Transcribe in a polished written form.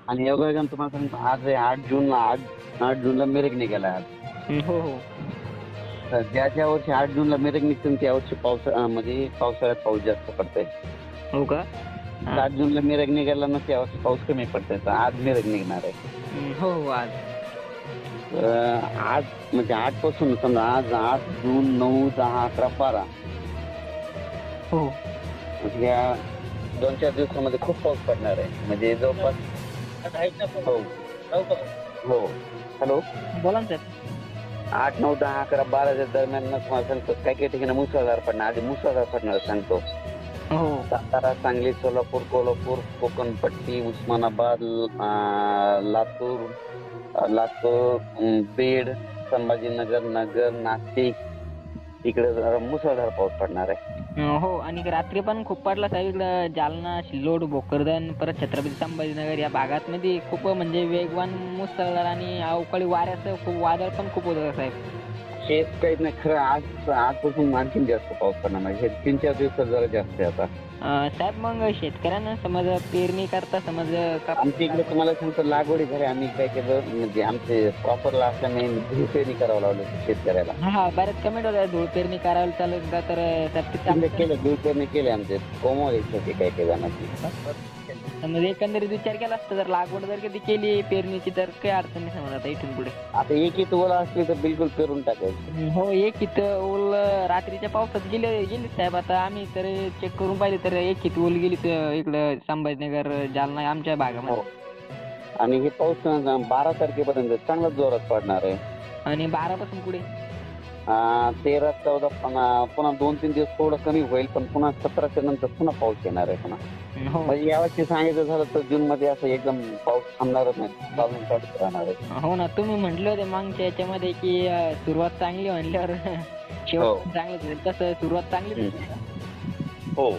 आणि योगायोगाने तुम्हाला सांगतो आज आहे 8 जूनला 8 जूनला मिरग निघाला आज. हो हो तर ज्या वर्षी 8 जूनला मिरग निघते त्या वर्षी म्हणजे पावसाळ्यात पाऊस जास्त पडतोय. हो का? हा. 8 जूनला मिरग निघाला ना त्या वर्षी पाऊस कमी पडतोय. तर आज मिरग निघणार आहे. हो हो आज आज म्हणजे 8 पासून समजा आज 8 जून 9 10 11 12 हो या 2-4 दिवसामध्ये खूप पाऊस पडणार आहे. म्हणजे जवळपास हो हो हॅलो बोला ना सर. 8 9 10 11 12 दरम्यान तुम्हाला सांगतो काही काही ठिकाणी मुसळधार पडणार. आधी मुसळधार पडणार सांगतो. हो सातारा सांगली सोलापूर कोल्हापूर कोकणपट्टी उस्मानाबाद लातूर बीड संभाजीनगर नगर नाशिक इकडे जरा मुसळधार पाऊस पडणार आहे. हो आणि रात्री पण खूप पडला साहेब इकडं जालना सिल्लोड भोकरदन परत छत्रपती संभाजीनगर या भागात मध्ये खूप म्हणजे वेगवान मुसळधार आणि अवकाळी वाऱ्याचं खूप वादळ पण खूप होतं साहेब. शेत काहीच नाही खरं आजपासून आणखीन जास्त पाऊस पडणार नाही. हे 3-4 दिवसात जरा जास्त आहे आता. साहेब मग शेतकऱ्यांना समज पेरणी करता समज आमच्या इकडे तुम्हाला सांगतो लागवडी झाली. आम्ही काय केलं म्हणजे आमचे प्रॉपरला असल्याने धूळ पेरणी करावं लावलं शेतकऱ्याला. हा बऱ्याच कमेंट होत्या धूळ पेरणी करायला चालत का तर केलं धूळ पेरणी केली आमचे कोमल होती काही काही जणांची. समज एकंदरीत विचार केला असता जर लागवड जर कधी केली पेरणीची तर काही अडचण नाही समज आता इथून पुढे. आता एक ओला असली तर बिलकुल पेरून टाकायचं. हो एक इथं ओल रात्रीच्या पावसात गेली साहेब. आता आम्ही तर चेक करून पाहिले तर एक इथं ओल गेली इकडं संभाजीनगर जालना आमच्या भागामध्ये. आणि हे पाऊस 12 तारखेपर्यंत चांगला जोरात पडणार आहे. आणि 12 पासून पुढे 13 14 पुन्हा 2-3 दिवस थोडं कमी होईल पण पुन्हा 17च्या नंतर पुन्हा पाऊस येणार आहे पुन्हा. हो म्हणजे यावर्षी सांगायचं झालं तर जून मध्ये असं एकदम पाऊस थांबणारच नाही. चालून चालूच राहणार आहे. हो ना तुम्ही म्हटले होते मागच्या याच्यामध्ये की सुरुवात चांगली म्हणल्यावर शेवट चांगलीच होईल. तसं सुरुवात चांगलीच हो